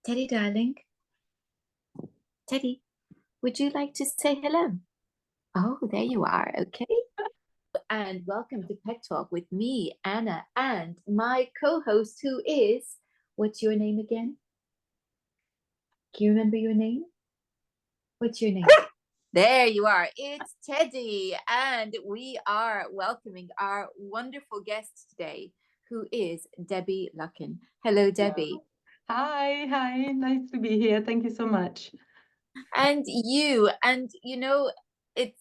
Teddy, darling. Teddy, would you like to say hello? Oh, there you are. Okay. And welcome to Pet Talk with me, Anna, and my co-host who is, what's your name again? Can you remember your name? What's your name? There you are. It's Teddy. And we are welcoming our wonderful guest today, who is Debby Lucken. Hello, Debby. Hi, nice to be here. Thank you so much. And it's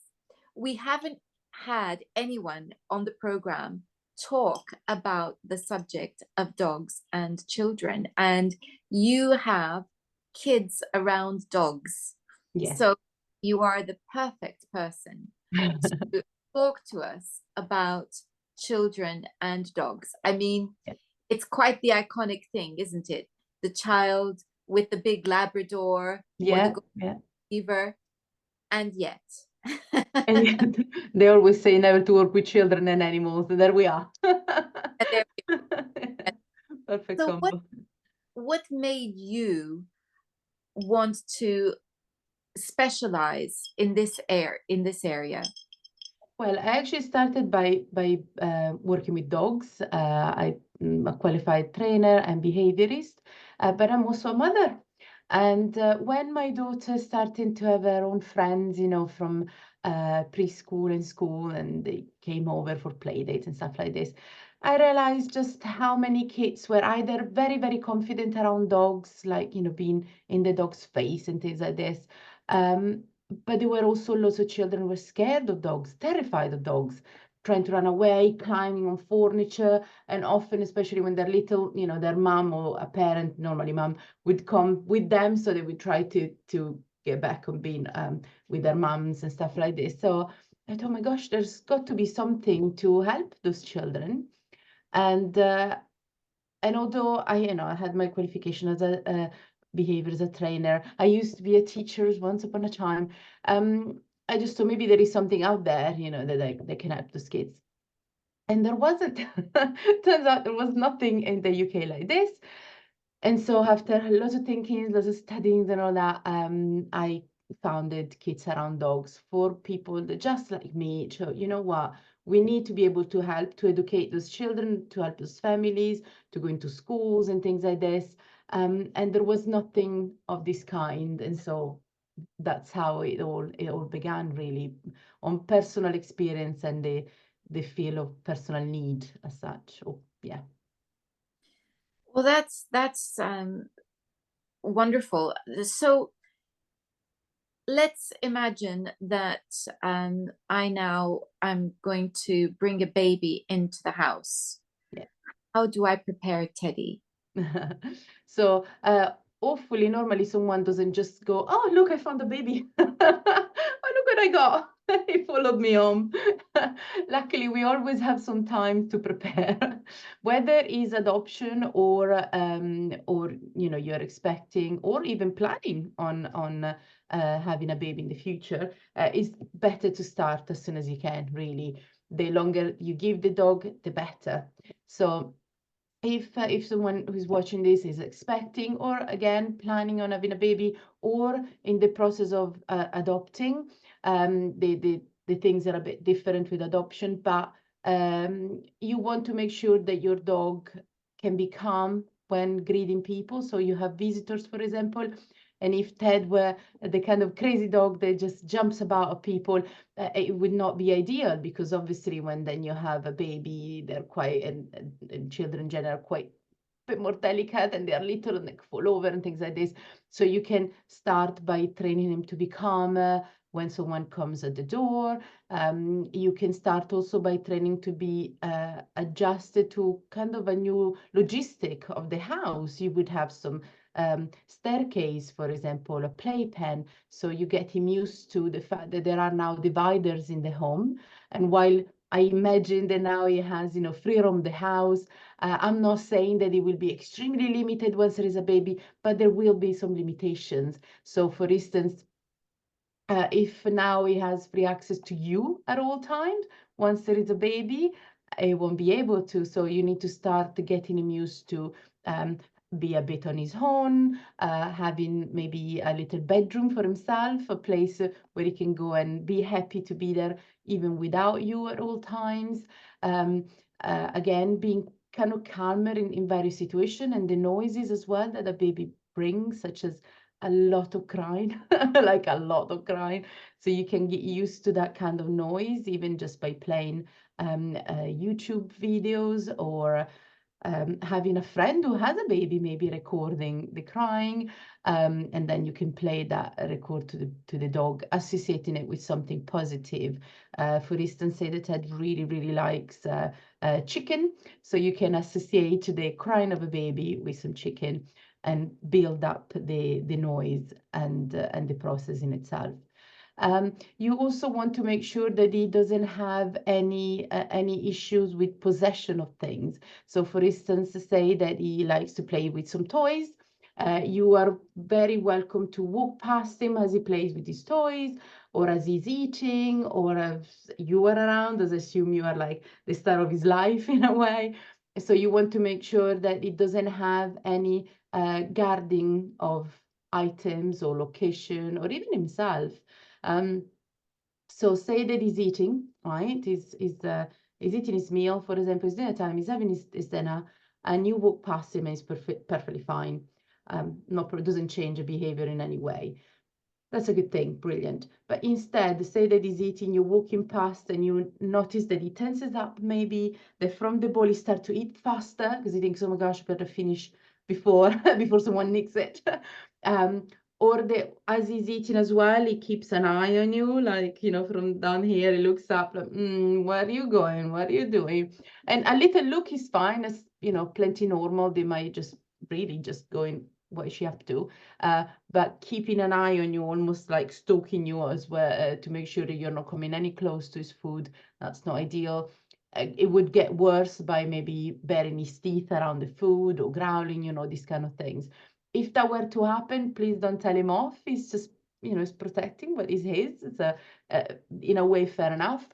we haven't had anyone on the program talk about the subject of dogs and children, and you have kids around dogs. Yes. So you are the perfect person to talk to us about children and dogs. I mean, Yeah. it's quite the iconic thing, isn't it? The child with the big Labrador or the Yeah. Beaver, and yet. And yet they always say never to work with children and animals. And there we are. There we go. Perfect So combo. what made you want to specialize in this area? Well, I actually started by working with dogs. I'm a qualified trainer and behaviorist, but I'm also a mother. And when my daughter started to have her own friends, from preschool and school, and they came over for play dates and stuff like this, I realized just how many kids were either very, very confident around dogs, like, being in the dog's face and things like this. Um, but there were also lots of children who were scared of dogs, terrified of dogs, trying to run away, climbing on furniture, and often, especially when they're little, their mom or a parent, normally mom, would come with them, so they would try to get back on being with their moms and stuff like this. So I thought, oh my gosh, there's got to be something to help those children. And although I had my qualification as a behavior as a trainer, I used to be a teacher once upon a time. I just thought maybe there is something out there, that can help those kids. And there wasn't. Turns out there was nothing in the UK like this. And so after lots of thinking, lots of studying and all that, I founded Kids Around Dogs for people that just like me. So you know what? We need to be able to help to educate those children, to help those families, to go into schools and things like this. And there was nothing of this kind. And so that's how it all began, really, on personal experience and the feel of personal need as such. Oh, yeah. Well, that's wonderful. So let's imagine that I'm going to bring a baby into the house. Yeah. How do I prepare Teddy? So hopefully normally someone doesn't just go, oh, look, I found a baby. Oh, look what I got. He followed me home. Luckily, we always have some time to prepare, whether it's adoption or you're expecting or even planning on having a baby in the future. It's better to start as soon as you can, really. The longer you give the dog, the better. So if someone who's watching this is expecting or again planning on having a baby or in the process of adopting, the things are a bit different with adoption, but you want to make sure that your dog can be calm when greeting people. So you have visitors, for example, and if Ted were the kind of crazy dog that just jumps about people, it would not be ideal, because obviously when then you have a baby, they're quite, and children in general are quite a bit more delicate, and they're little and they fall over and things like this. So you can start by training him to be calmer when someone comes at the door. You can start also by training to be adjusted to kind of a new logistic of the house. You would have some staircase, for example, a playpen. So you get him used to the fact that there are now dividers in the home. And while I imagine that now he has, free roam the house, I'm not saying that he will be extremely limited once there is a baby, but there will be some limitations. So for instance, if now he has free access to you at all times, once there is a baby, he won't be able to. So you need to start getting him used to be a bit on his own, having maybe a little bedroom for himself, a place where he can go and be happy to be there even without you at all times. Again, being kind of calmer in various situations, and the noises as well that a baby brings, such as a lot of crying, like a lot of crying. So you can get used to that kind of noise, even just by playing YouTube videos, or having a friend who has a baby maybe recording the crying, and then you can play that record to the dog, associating it with something positive. For instance, say that Ted really likes chicken, so you can associate the crying of a baby with some chicken and build up the noise and the process in itself. You also want to make sure that he doesn't have any issues with possession of things. So for instance, say that he likes to play with some toys. You are very welcome to walk past him as he plays with his toys, or as he's eating, or as you are around, as I assume you are like the star of his life in a way. So you want to make sure that it doesn't have any guarding of items or location or even himself. So say that he's eating, right? He's eating his meal, for example, it's dinner time, he's having his dinner, and you walk past him and he's perfectly fine. Doesn't change the behavior in any way. That's a good thing, brilliant. But instead, say that he's eating, you're walking past and you notice that he tenses up, maybe that from the bowl he starts to eat faster because he thinks, oh my gosh, better finish before before someone nicks it. Or as he's eating as well, he keeps an eye on you, like, from down here, he looks up, like, where are you going? What are you doing? And a little look is fine, as, plenty normal. They might just really just going, what is she up to? But keeping an eye on you, almost like stalking you as well, to make sure that you're not coming any close to his food, that's not ideal. It would get worse by maybe baring his teeth around the food or growling, these kind of things. If that were to happen, please don't tell him off. He's just, he's protecting what is his. It's in a way, fair enough.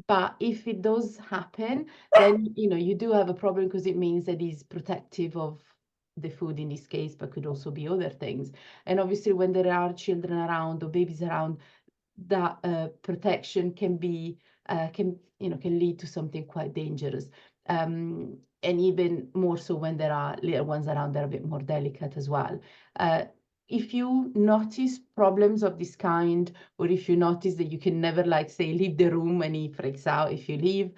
But if it does happen, then, you do have a problem, because it means that he's protective of the food in this case, but could also be other things. And obviously, when there are children around or babies around, that protection can be can lead to something quite dangerous. And even more so when there are little ones around, they're a bit more delicate as well. If you notice problems of this kind, or if you notice that you can never, like, say, leave the room and he freaks out if you leave,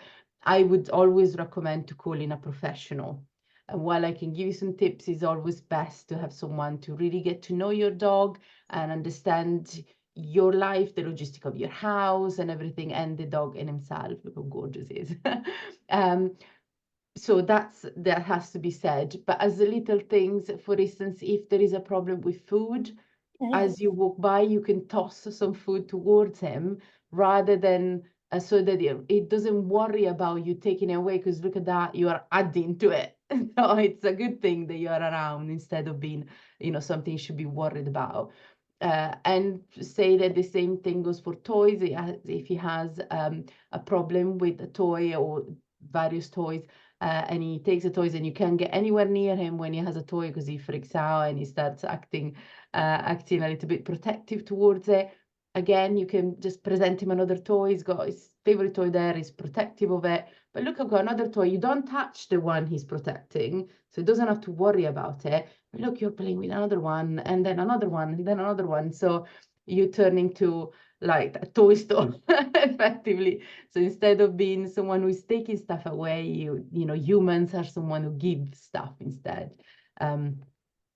I would always recommend to call in a professional. And while I can give you some tips, it's always best to have someone to really get to know your dog and understand your life, the logistic of your house and everything, and the dog in himself. Look how gorgeous he is. So that has to be said. But as the little things, for instance, if there is a problem with food, as you walk by, you can toss some food towards him, rather than so that it doesn't worry about you taking it away, because look at that, you are adding to it. So it's a good thing that you are around, instead of being, something you should be worried about. And say that the same thing goes for toys. If he has a problem with a toy or various toys, and he takes the toys and you can't get anywhere near him when he has a toy because he freaks out and he starts acting a little bit protective towards it. Again, you can just present him another toy. He's got his favorite toy there, he's protective of it. But look, I've got another toy. You don't touch the one he's protecting, so he doesn't have to worry about it. But look, you're playing with another one, and then another one, and then another one. So you turn into like a toy store effectively. So instead of being someone who is taking stuff away, humans are someone who gives stuff instead.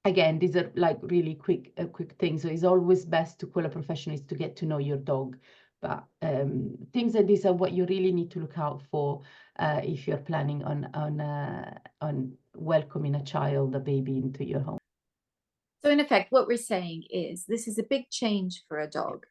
Again, these are like really quick things. So it's always best to call a professional to get to know your dog. But things like these are what you really need to look out for if you're planning on welcoming a child, a baby, into your home. So in effect, what we're saying is this is a big change for a dog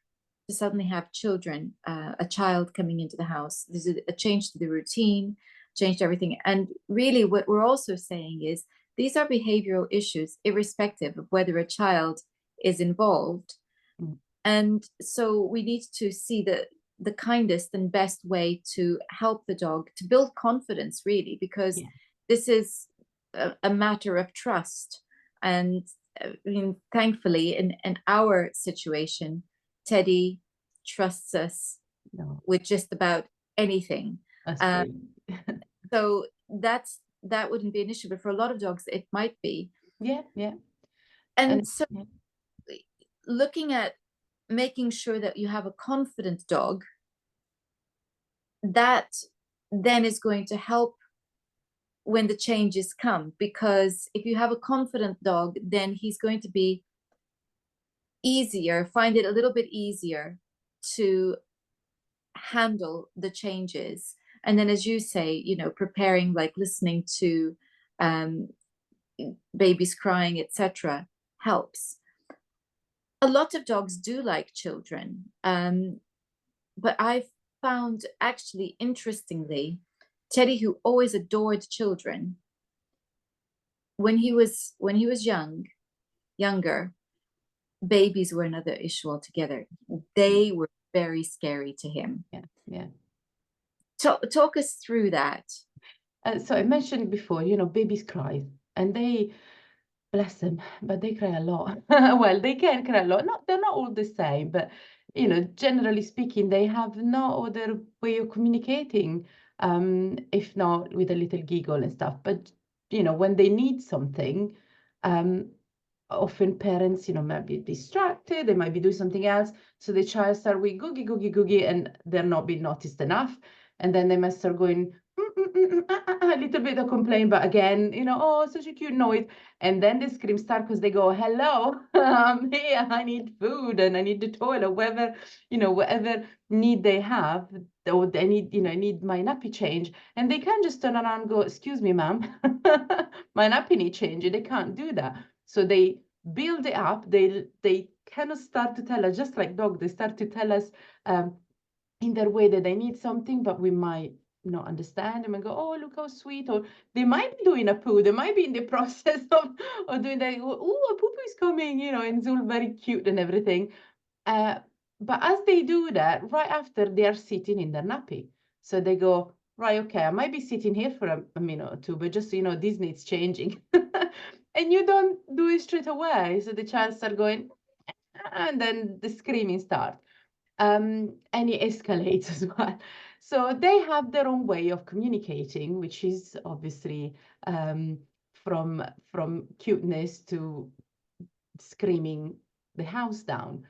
to suddenly have children, a child coming into the house. There's a change to the routine, change to everything. And really what we're also saying is these are behavioral issues, irrespective of whether a child is involved. Mm. And so we need to see the kindest and best way to help the dog to build confidence, really, because this is a matter of trust. And I mean, thankfully, in our situation, Teddy trusts us No, with just about anything. that's Um, great. so that wouldn't be an issue, but for a lot of dogs, it might be. Yeah, yeah. And And so, yeah, looking at making sure that you have a confident dog, that then is going to help when the changes come, because if you have a confident dog, then he's going to be easier, find it a little bit easier to handle the changes. And then, as you say, preparing, like listening to um, babies crying, etc., helps. A lot of dogs do like children, but I've found, actually, interestingly, Teddy, who always adored children, when he was younger, babies were another issue altogether. They were very scary to him. yeah, yeah. Talk us through that. So I mentioned before, babies cry, and they, bless them, but they cry a lot. Well, they can cry a lot. Not, they're not all the same, but generally speaking, they have no other way of communicating, if not with a little giggle and stuff. But when they need something, um, often parents, might be distracted, they might be doing something else. So the child start with googie, googie, googie, and they're not being noticed enough. And then they might start going, a little bit of complaint, but again, oh, such a cute noise. And then the scream start because they go, hello, I'm here, I need food and I need the toilet, whatever need they have, or they need, I need my nappy change. And they can't just turn around and go, excuse me, ma'am, my nappy need change. They can't do that. So they build it up. They kind of start to tell us, just like dog, they start to tell us in their way that they need something, but we might not understand them and go, oh, look how sweet. Or they might be doing a poo. They might be in the process of doing that. Oh, a poo is coming, and it's all very cute and everything. But as they do that, right after they are sitting in their nappy. So they go, right, okay, I might be sitting here for a minute or two, but just so you know, this needs changing. And you don't do it straight away. So the child start going, and then the screaming starts. And it escalates as well. So they have their own way of communicating, which is obviously from cuteness to screaming the house down.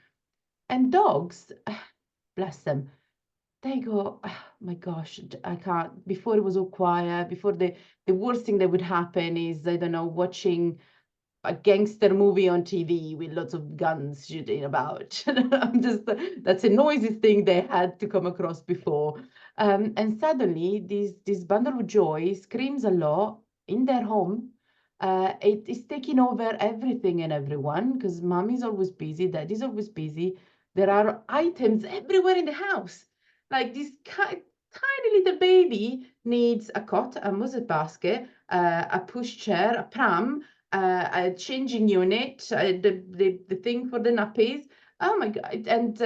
And dogs, bless them, they go, oh my gosh, I can't. Before it was all quiet. Before the worst thing that would happen is, I don't know, watching a gangster movie on TV with lots of guns shooting about. I'm just, that's the noisiest thing they had to come across before. And suddenly, this bundle of joy screams a lot in their home. It is taking over everything and everyone because mommy's always busy, daddy's always busy. There are items everywhere in the house. Like this tiny little baby needs a cot, a muzzle basket, a pushchair, a pram, a changing unit, the thing for the nappies. Oh my God. And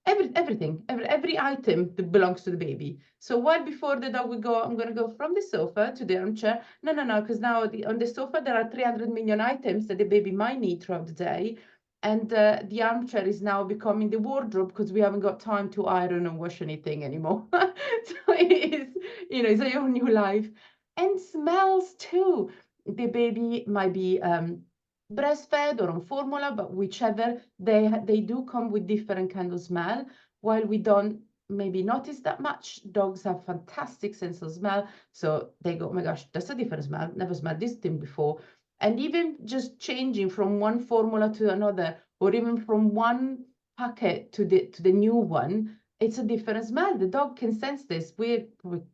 every item that belongs to the baby. So while before the dog would go, I'm going to go from the sofa to the armchair. No, because now on the sofa there are 300 million items that the baby might need throughout the day. And the armchair is now becoming the wardrobe because we haven't got time to iron and wash anything anymore. So it is, it's a whole new life. And smells too. The baby might be breastfed or on formula, but whichever, they do come with different kind of smell. While we don't maybe notice that much, dogs have fantastic sense of smell. So they go, oh my gosh, that's a different smell. Never smelled this thing before. And even just changing from one formula to another, or even from one packet to the new one, it's a different smell. The dog can sense this. We're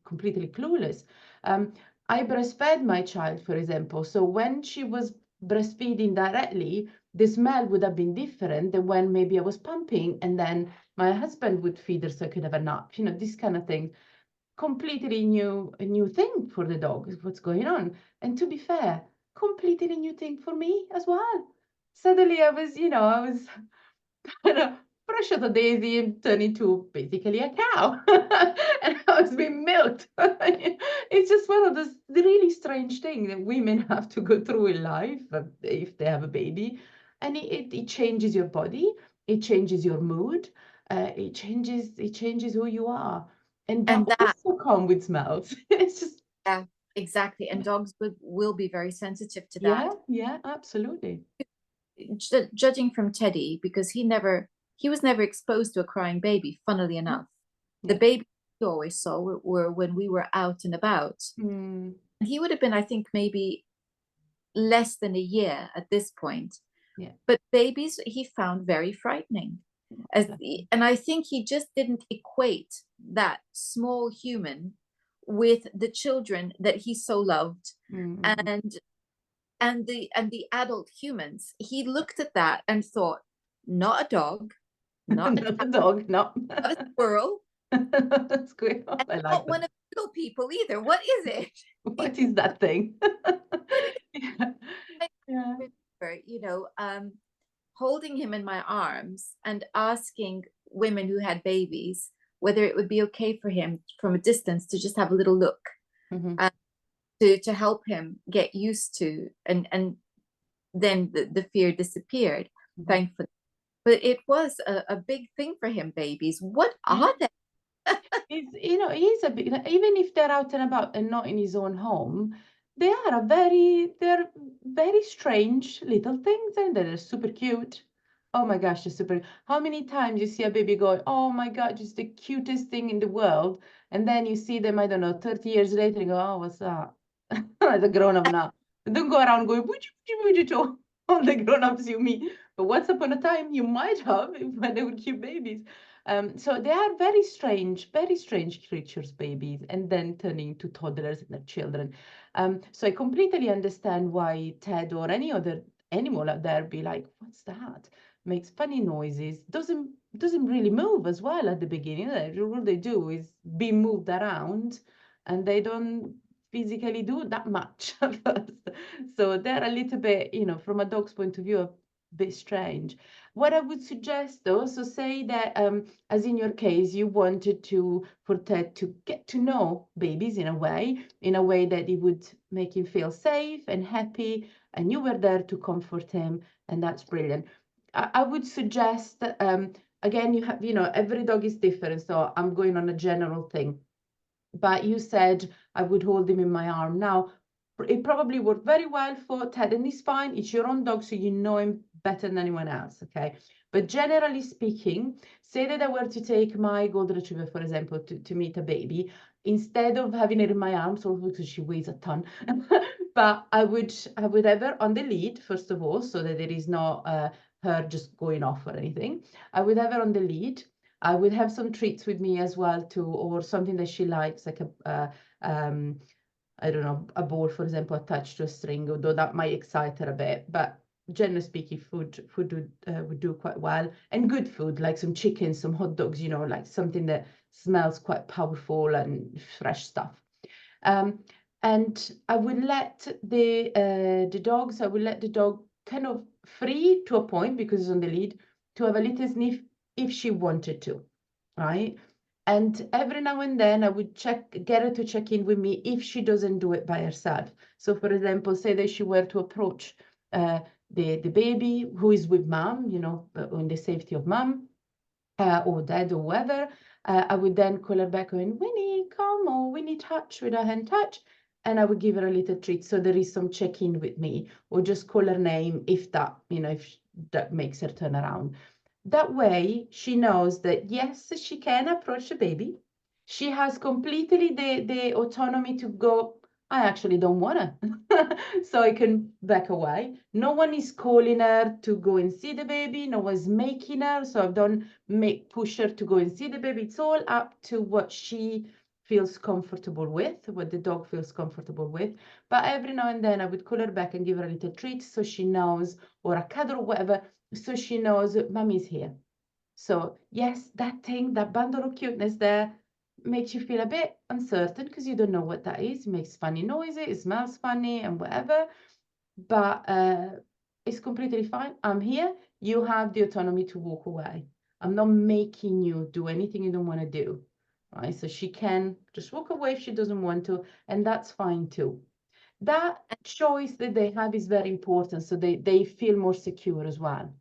completely clueless. I breastfed my child, for example. So when she was breastfeeding directly, the smell would have been different than when maybe I was pumping and then my husband would feed her so I could have a nap, this kind of thing. Completely a new thing for the dog is what's going on. And to be fair, completely new thing for me as well. Suddenly I was kind of fresh as a daisy and turn into basically a cow. And I was being milked. It's just one of those really strange things that women have to go through in life if they have a baby. And it changes your body, it changes your mood, it changes who you are. And that And that, also come with smells. It's just yeah, exactly. And dogs will be very sensitive to that. yeah, absolutely. Judging from Teddy, because he was never exposed to a crying baby, funnily enough. The Yeah. baby we always saw were when we were out and about. Mm, And he would have been, I think, maybe less than a year at this point. yeah. But babies he found very frightening. And I think he just didn't equate that small human with the children that he so loved, Mm-mm. and the adult humans. He looked at that and thought, not a dog, not a Not cat, a dog, no. not a squirrel, That's good. and I like not that. one of the little people either. What is it? What is that thing? What is Yeah. it? Yeah. I remember, holding him in my arms and asking women who had babies whether it would be okay for him from a distance to just have a little look, Mhm. uh, to help him get used to, and then the fear disappeared, Mhm. thankfully. But it was a big thing for him. Babies, what Yeah. are they? He's a bit, even if they're out and about and not in his own home, they're very strange little things, and they're super cute. Oh my gosh, they're super. How many times you see a baby going, oh my God, just the cutest thing in the world, and then you see them, I don't know, 30 years later, and you go, oh, what's that? As a grown up now. Don't go around going, would you to all the grown ups you meet. But once upon a time, you might have when they were cute babies. So they are very strange creatures, babies, and then turning into toddlers and their children. So I completely understand why Ted or any other animal out there be like, what's that? Makes funny noises, doesn't really move as well at the beginning. All they do is be moved around, and they don't physically do that much at first. So they're a little bit, from a dog's point of view, a bit strange. What I would suggest though, so say that as in your case, you wanted for Ted to get to know babies in a way that it would make him feel safe and happy, and you were there to comfort him, and that's brilliant. I would suggest that, again, you have, every dog is different, so I'm going on a general thing. But you said I would hold him in my arm. Now, it probably worked very well for Ted, and he's fine. It's your own dog, so you know him better than anyone else, okay? But generally speaking, say that I were to take my golden retriever, for example, to meet a baby, instead of having it in my arms, also because she weighs a ton, but I would have her on the lead, first of all, so that there is no her just going off or anything. I would have her on the lead. I would have some treats with me as well too, or something that she likes, like I don't know, a ball, for example, attached to a string, although that might excite her a bit. But generally speaking, food would do quite well, and good food like some chicken, some hot dogs, like something that smells quite powerful and fresh stuff. Um, and I would let I would let the dog kind of free to a point because it's on the lead to have a little sniff if she wanted to, right? And every now and then I would get her to check in with me if she doesn't do it by herself. So for example, say that she were to approach the baby who is with mom, in the safety of mom, or dad or whoever, I would then call her back going, Winnie, come, or Winnie touch with a hand touch. And I would give her a little treat. So there is some check-in with me, or just call her name if that, if that makes her turn around. That way she knows that yes, she can approach the baby. She has completely the autonomy to go, I actually don't want to. So I can back away. No one is calling her to go and see the baby. No one's making her. So I don't push her to go and see the baby. It's all up to what she feels comfortable with, what the dog feels comfortable with. But every now and then I would call her back and give her a little treat so she knows, or a cuddle or whatever, so she knows mommy's here. So yes, that bundle of cuteness there makes you feel a bit uncertain because you don't know what that is. It makes funny noises, it smells funny and whatever, but it's completely fine. I'm here. You have the autonomy to walk away. I'm not making you do anything you don't want to do, right? So she can just walk away if she doesn't want to, and that's fine too. That choice that they have is very important, so they feel more secure as well.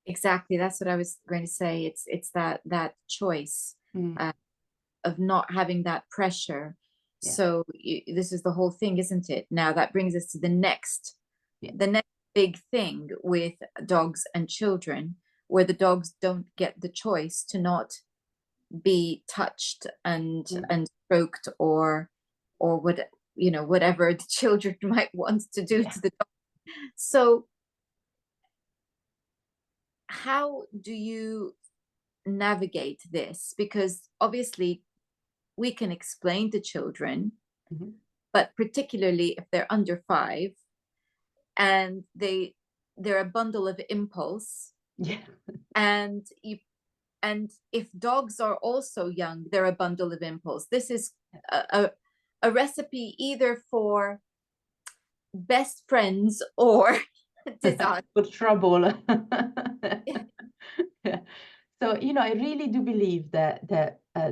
Exactly. That's what I was going to say. It's that choice Mm, of not having that pressure. yeah, So this is the whole thing, isn't it? Now that brings us to yeah, the next big thing with dogs and children, where the dogs don't get the choice to not be touched mm, and stroked or what whatever the children might want to do yeah. to the dog. So how do you navigate this? Because obviously we can explain to children, Mhm. but particularly if they're under 5 and they're a bundle of impulse, Yeah. and you and if dogs are also young, they're a bundle of impulse. This is a recipe either for best friends or disaster. For trouble. Yeah. So, I really do believe that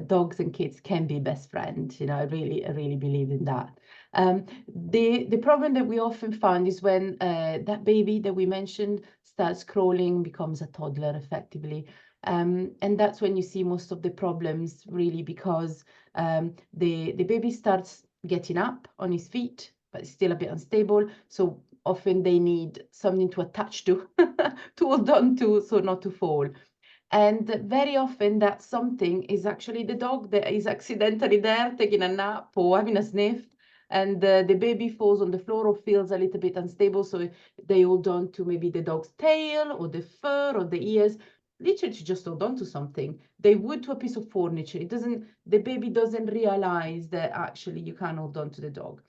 dogs and kids can be best friends. I really believe in that. The problem that we often find is when that baby that we mentioned starts crawling, becomes a toddler effectively. And that's when you see most of the problems, really, because the baby starts getting up on his feet, but it's still a bit unstable. So often they need something to attach to, to hold on to, so not to fall. And very often that something is actually the dog that is accidentally there taking a nap or having a sniff. And the baby falls on the floor or feels a little bit unstable. So they hold on to maybe the dog's tail or the fur or the ears, literally to just hold on to something. They would to a piece of furniture. The baby doesn't realize that actually you can't hold on to the dog.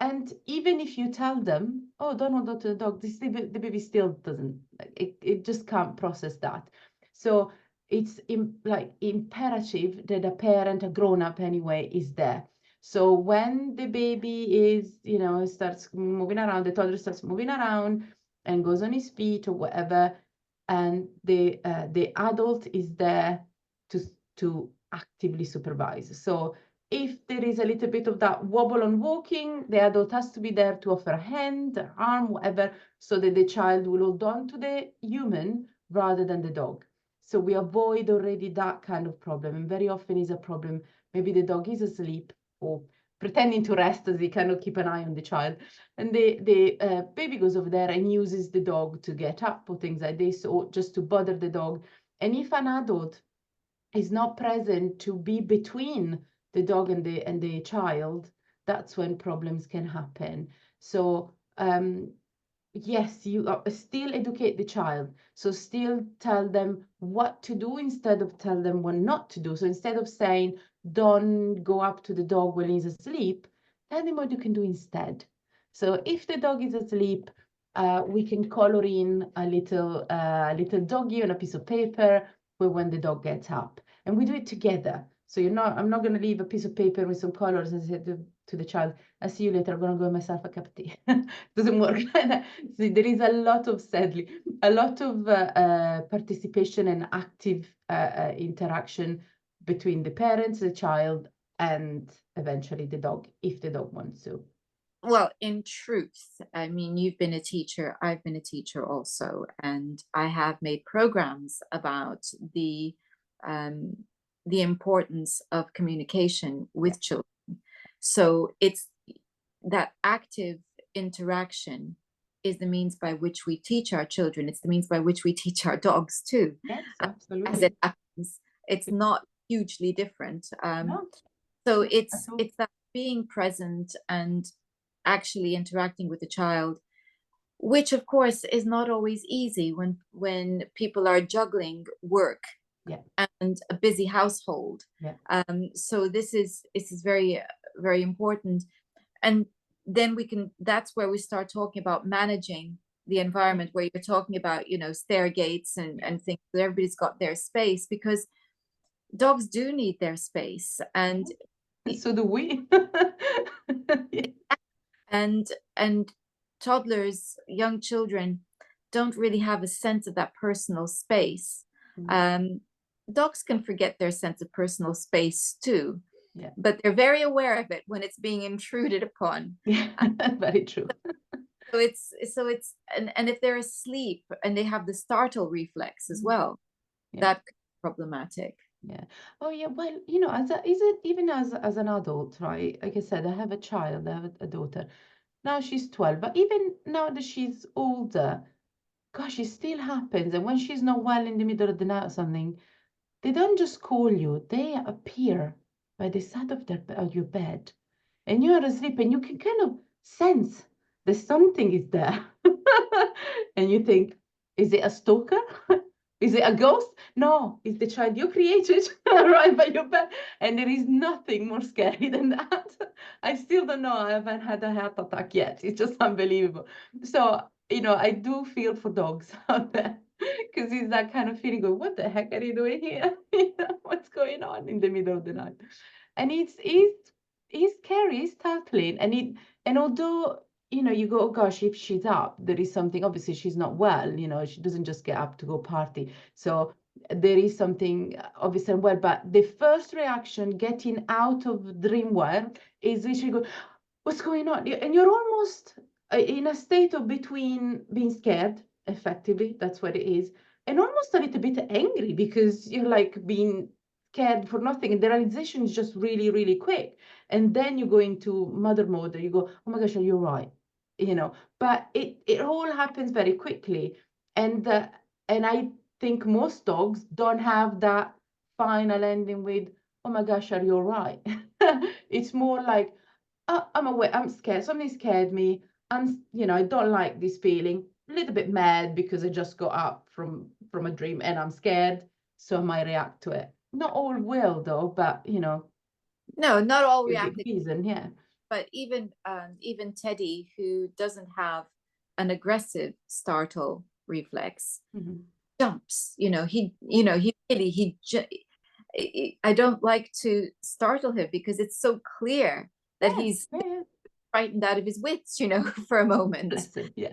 And even if you tell them, oh, don't hold on to the dog, the baby still doesn't, like, it just can't process that. So it's like imperative that a parent, a grown up anyway, is there. So when the baby is, starts moving around, the toddler starts moving around and goes on his feet or whatever, and the adult is there to actively supervise. So if there is a little bit of that wobble on walking, the adult has to be there to offer a hand, an arm, whatever, so that the child will hold on to the human rather than the dog. So we avoid already that kind of problem. And very often is a problem. Maybe the dog is asleep or pretending to rest as he kind of keep an eye on the child. And the baby goes over there and uses the dog to get up or things like this, or just to bother the dog. And if an adult is not present to be between the dog and the child, that's when problems can happen. So yes, you still educate the child. So still tell them what to do instead of tell them what not to do. So instead of saying, don't go up to the dog when he's asleep, tell them what you can do instead. So if the dog is asleep, we can color in a little doggy on a piece of paper for when the dog gets up. And we do it together. So I'm not going to leave a piece of paper with some colors and say to the child, I'll see you later, I'm going to go myself a cup of tea. Doesn't work like that. So there is a lot of, sadly, a lot of participation and active interaction between the parents, the child, and eventually the dog, if the dog wants to. Well, in truth, I mean, you've been a teacher, I've been a teacher also, and I have made programs about um, the importance of communication Yeah, with children. So it's that active interaction is the means by which we teach our children. It's the means by which we teach our dogs too. yes, As absolutely. it happens, it's not hugely different. No, So no, at all. it's that being present and actually interacting with the child, which of course is not always easy when people are juggling work Yeah, and a busy household. yeah. So this is very very important, and then we can that's where we start talking about managing the Yeah, environment, where you're talking about stair gates yeah. and things, that everybody's got their space, because dogs do need their space, and And so do we. Yeah. and and toddlers, young children, don't really have a sense of that personal space. Mm. Um, dogs can forget their sense of personal space too, Yeah. but they're very aware of it when it's being intruded upon. Yeah, very true. So it's and if they're asleep and they have the startle reflex as well, Yeah. that could be problematic. Yeah. Oh, yeah. Well, you know, is it even as an adult, right? Like I said, I have a child, I have a daughter. Now she's 12, but even now that she's older, gosh, it still happens. And when she's not well in the middle of the night or something, they don't just call you, they appear by the side of your bed. And you are asleep and you can kind of sense that something is there. And you think, is it a stalker? Is it a ghost? No, it's the child you created right by your bed. And there is nothing more scary than that. I still don't know. I haven't had a heart attack yet. It's just unbelievable. So, you know, I do feel for dogs out there because it's that kind of feeling of what the heck are you doing here? You know, what's going on in the middle of the night? And it's scary, it's startling. And although, you know, you go, oh gosh, if she's up, there is something, obviously she's not well, you know, she doesn't just get up to go party. So there is something obviously well, but the first reaction getting out of dream world is literally go, what's going on? And you're almost in a state of between being scared, effectively, that's what it is, and almost a little bit angry because you're like being scared for nothing. And the realization is just really, really quick. And then you go into mother mode and you go, oh my gosh, are you right? You know, but it all happens very quickly. And I think most dogs don't have that final ending with, oh my gosh, are you all right? It's more like, oh, I'm aware, I'm scared, something scared me. You know, I don't like this feeling. A little bit mad because I just got up from a dream and I'm scared, so I might react to it. Not all will though, but you know, No, not all a good reacting, reason, yeah. but even Teddy, who doesn't have an aggressive startle reflex, Mhm. jumps. He really I don't like to startle him because it's so clear that Yeah, he's yeah, yeah. frightened out of his wits, for a moment, Bless him, yeah.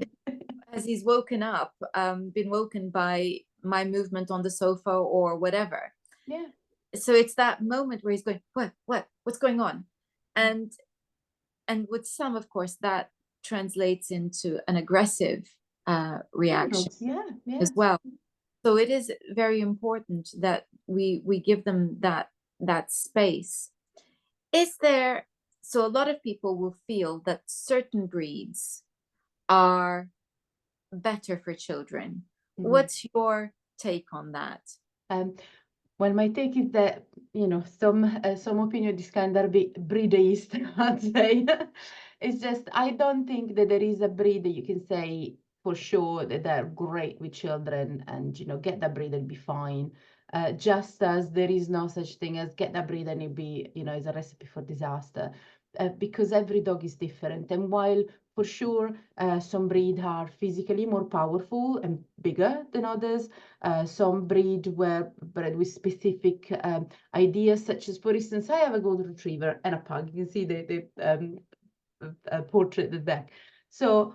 as he's woken up, been woken by my movement on the sofa or whatever. Yeah. So it's that moment where he's going, what's going on? And with some, of course, that translates into an aggressive reaction Signals, yeah, as yeah. well. So it is very important that we give them that space. Is there So a lot of people will feel that certain breeds are better for children. Mhm. What's your take on that? Um, well, my take is that, you know, some opinion is kind of breedist, I'd say. It's just, I don't think that there is a breed that you can say for sure that they're great with children and, you know, get that breed and be fine. Just as there is no such thing as get that breed and it be, you know, is a recipe for disaster. Because every dog is different. And while for sure some breeds are physically more powerful and bigger than others, some breed were bred with specific ideas, such as, for instance, I have a golden retriever and a pug. You can see the portrait at the back. So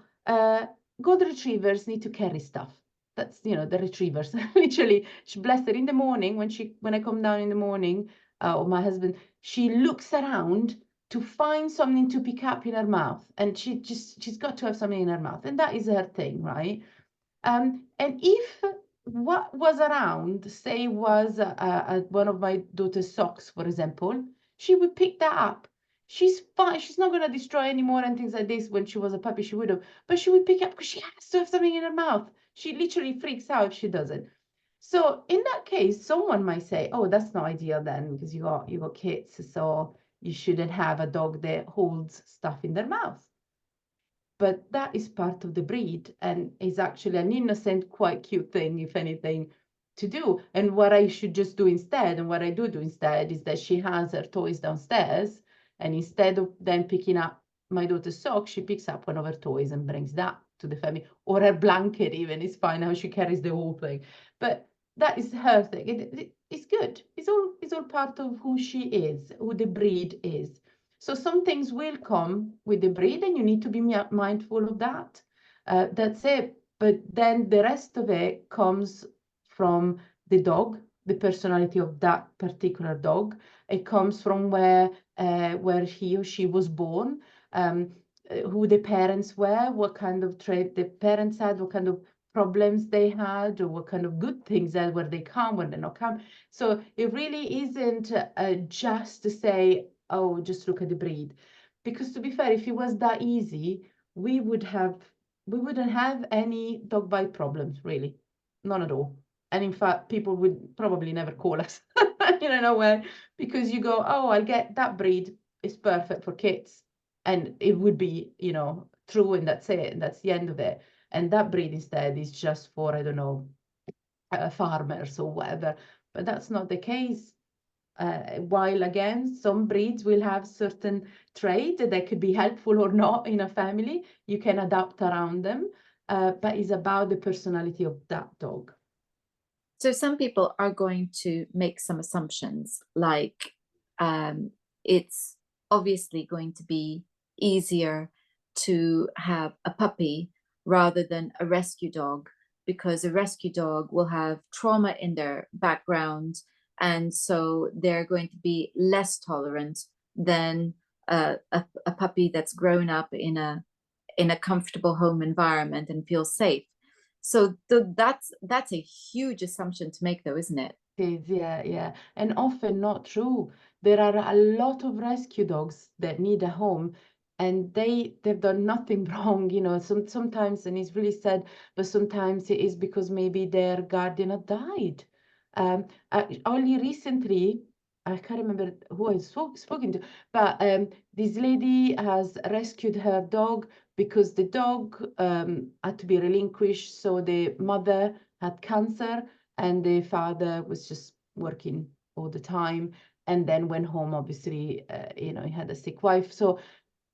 golden retrievers need to carry stuff. That's, you know, the retrievers. Literally, she bless her in the morning when I come down in the morning, or my husband, she looks around to find something to pick up in her mouth, and she's got to have something in her mouth, and that is her thing, right? And if what was around, say, was one of my daughter's socks, for example, she would pick that up. She's fine. She's not going to destroy anymore and things like this. When she was a puppy, she would have, but she would pick up because she has to have something in her mouth. She literally freaks out if she doesn't. So in that case, someone might say, "Oh, that's not ideal then, because you got kids, so you shouldn't have a dog that holds stuff in their mouth." But that is part of the breed and is actually an innocent, quite cute thing, if anything, to do. And what I should just do instead, and what I do instead, is that she has her toys downstairs, and instead of then picking up my daughter's socks, she picks up one of her toys and brings that to the family, or her blanket even. It's fine how she carries the whole thing. But that is her thing. It's good. It's all part of who she is, who the breed is. So some things will come with the breed, and you need to be mindful of that. That's it. But then the rest of it comes from the dog, the personality of that particular dog. It comes from where he or she was born, who the parents were, what kind of trait the parents had, what kind of problems they had, or what kind of good things that where they come, when they not come. So it really isn't just to say, oh, just look at the breed. Because to be fair, if it was that easy, we wouldn't have any dog bite problems, really. None at all. And in fact, people would probably never call us, in a way, because you go, oh, I'll get that breed. It's perfect for kids. And it would be, true, and that's it. And that's the end of it. And that breed instead is just for, I don't know, farmers or whatever. But that's not the case. While again, some breeds will have certain traits that could be helpful or not in a family. You can adapt around them, but it's about the personality of that dog. So some people are going to make some assumptions, like it's obviously going to be easier to have a puppy rather than a rescue dog, because a rescue dog will have trauma in their background, and so they're going to be less tolerant than a puppy that's grown up in a comfortable home environment and feels safe. So that's a huge assumption to make, though, isn't it? It is, yeah, and often not true. There are a lot of rescue dogs that need a home, and they've done nothing wrong, sometimes, and it's really sad, but sometimes it is because maybe their guardian had died. Only recently, I can't remember who I spoken to, but this lady has rescued her dog because the dog had to be relinquished, so the mother had cancer and the father was just working all the time, and then went home, obviously, he had a sick wife. So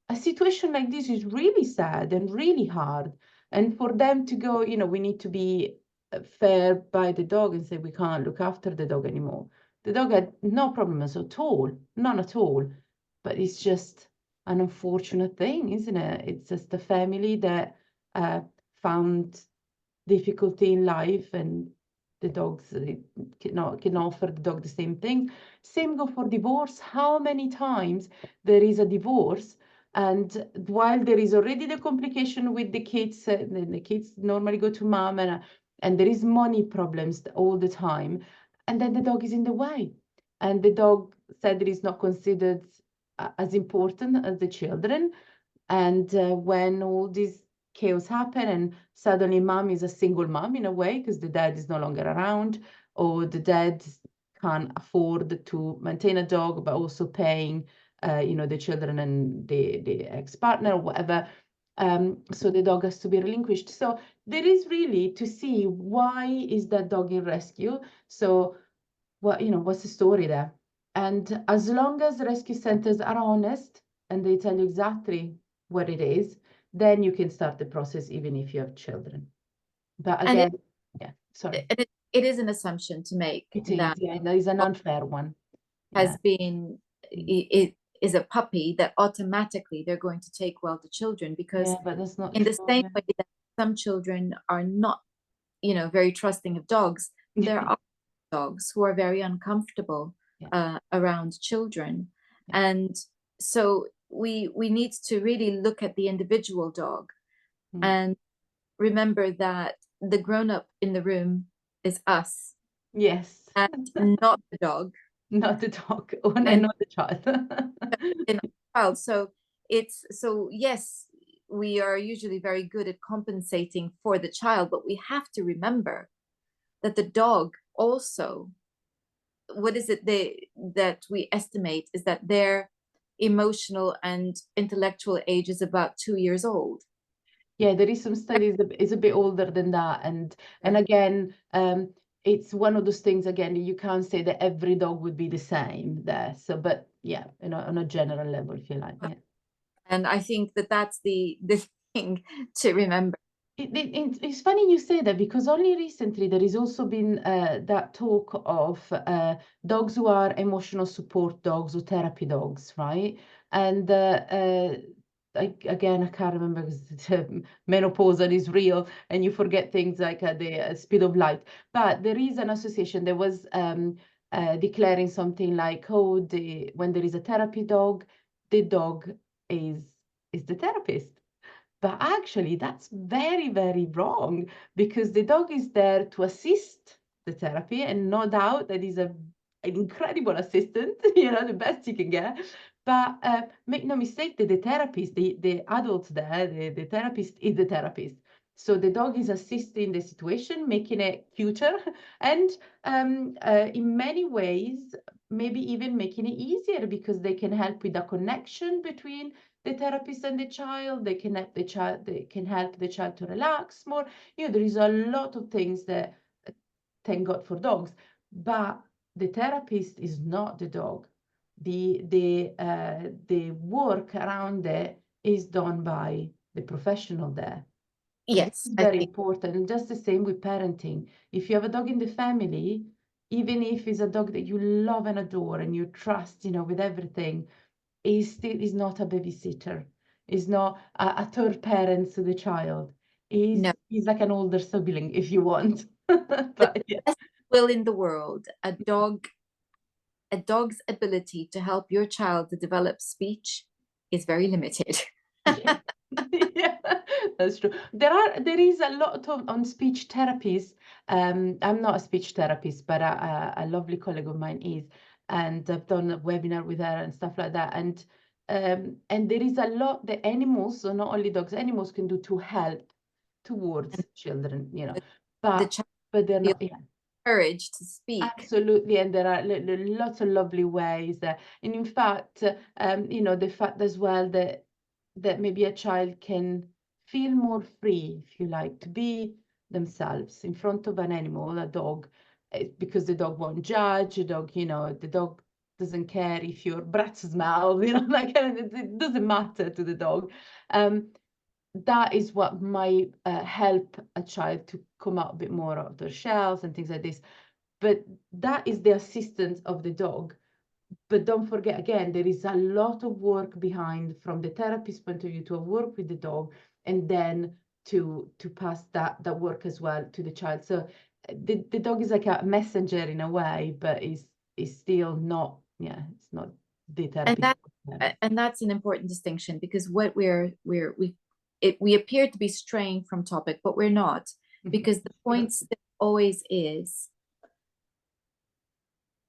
a situation like this is really sad and really hard. And for them to go, we need to be fair by the dog and say we can't look after the dog anymore. The dog had no problems at all, none at all. But it's just an unfortunate thing, isn't it? It's just a family that found difficulty in life, and the dogs can offer the dog the same thing. Same go for divorce. How many times there is a divorce, and while there is already the complication with the kids, the kids normally go to mom, and there is money problems all the time, and then the dog is in the way, and the dog said it is not considered as important as the children. And when all these chaos happen, and suddenly mom is a single mom in a way because the dad is no longer around, or the dad can't afford to maintain a dog but also paying the children and the ex-partner or whatever, so the dog has to be relinquished. So there is really to see why is that dog in rescue. So what's the story there? And as long as rescue centers are honest and they tell you exactly what it is, then you can start the process even if you have children. But And again, yeah, sorry. it is an assumption to make It is, that yeah, that is an unfair one. Yeah. has been it is a puppy that automatically they're going to take well to children, because Yeah, but that's not in the true. same way that some children are not very trusting of dogs, there Yeah. are dogs who are very uncomfortable Yeah. around children. Yeah. And so we need to really look at the individual dog Mm. and remember that the grown-up in the room is us Yes. and not the dog Not the dog, and and not the child. in our child. So yes, we are usually very good at compensating for the child, but we have to remember that the dog also, what is it that we estimate is that their emotional and intellectual age is about 2 years old. Yeah, there is some studies that is a bit older than that, and again, it's one of those things. Again, you can't say that every dog would be the same there. So, but yeah, on a general level, if you like, yeah. And I think that that's the thing to remember. It's funny you say that, because only recently there has also been that talk of dogs who are emotional support dogs or therapy dogs, right? And again, I can't remember because menopause is real and you forget things like at the speed of light. But there is an association. There was declaring something like, oh, when there is a therapy dog, the dog is the therapist. But actually, that's very, very wrong, because the dog is there to assist the therapy, and no doubt that is an incredible assistant, the best you can get. But make no mistake that the therapist, the adult there, the therapist is the therapist. So the dog is assisting the situation, making it cuter, and in many ways, maybe even making it easier, because they can help with the connection between the therapist and the child. They can help the child. They can help the child to relax more. There is a lot of things that, thank God for dogs, but the therapist is not the dog. The work around it is done by the professional there. So this Yes, is I very think. important. And just the same with parenting. If you have a dog in the family, even if it's a dog that you love and adore and you trust, with everything, is not a babysitter. Is not a third parent to the child. No, Is like an older sibling, if you want. the But yeah. best will in the world, a dog's ability to help your child to develop speech is very limited. Yeah. Yeah, that's true. There is a lot of on speech therapies. I'm not a speech therapist, but a lovely colleague of mine is, and I've done a webinar with her and stuff like that. And there is a lot that animals, so not only dogs, animals can do to help And towards children, the but child they're feels not, yeah. courage to speak. Absolutely, and there are lots of lovely ways there. And in fact, the fact as well that maybe a child can feel more free, if you like, to be themselves in front of an animal, a dog, because the dog won't judge, the dog doesn't care if your breath smells, like it doesn't matter to the dog. That is what might help a child to come out a bit more of their shells and things like this. But that is the assistance of the dog. But don't forget, again, there is a lot of work behind, from the therapist's point of view, to work with the dog, and then to pass that work as well to the child. So the dog is like a messenger in a way, but is still not, it's not the And therapist. that and that's an important distinction, because what we appear to be straying from topic, but we're not, because the point still always is,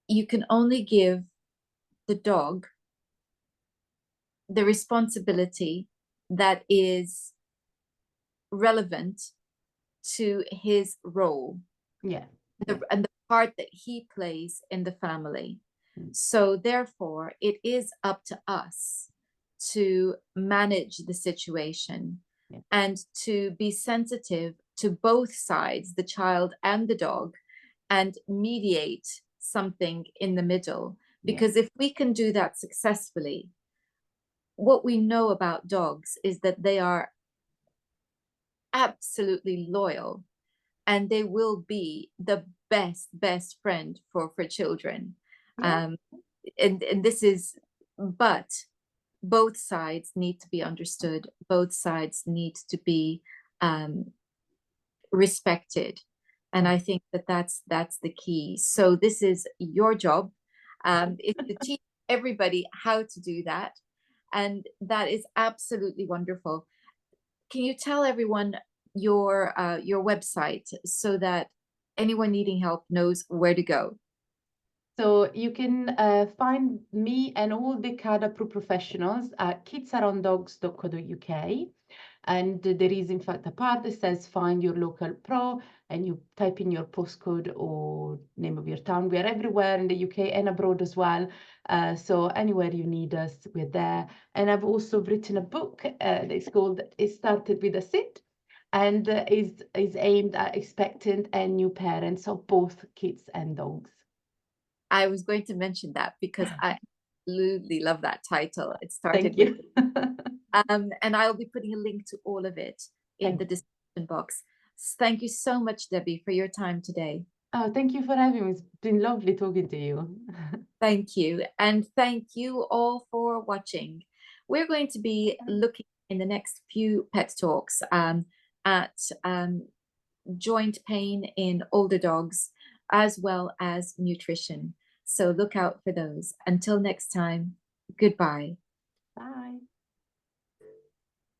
you can only give the dog the responsibility that is relevant to his role, Yeah. and the part that he plays in the family. So therefore, it is up to us to manage the situation and to be sensitive to both sides, the child and the dog, and mediate something in the middle. Because if we can do that successfully, what we know about dogs is that they are absolutely loyal, and they will be the best friend for children. And this is, but both sides need to be understood, both sides need to be respected, and I think that that's the key. So this is your job, is to teach everybody how to do that, and that is absolutely wonderful. Can you tell everyone your website, so that anyone needing help knows where to go? So you can find me and all the CADA Pro professionals at kidsarounddogs.co.uk. And there is, in fact, a part that says find your local pro, and you type in your postcode or name of your town. We are everywhere in the UK and abroad as well. So anywhere you need us, we're there. And I've also written a book that's called It Started With a Sit, and is aimed at expectant and new parents of both kids and dogs. I was going to mention that because I absolutely love that title. It started Thank with, you. and I'll be putting a link to all of it in the description box. Thank you so much, Debbie, for your time today. Oh, thank you for having me. It's been lovely talking to you. Thank you. And thank you all for watching. We're going to be looking in the next few pet talks at joint pain in older dogs, as well as nutrition. So look out for those. Until next time, goodbye. Bye.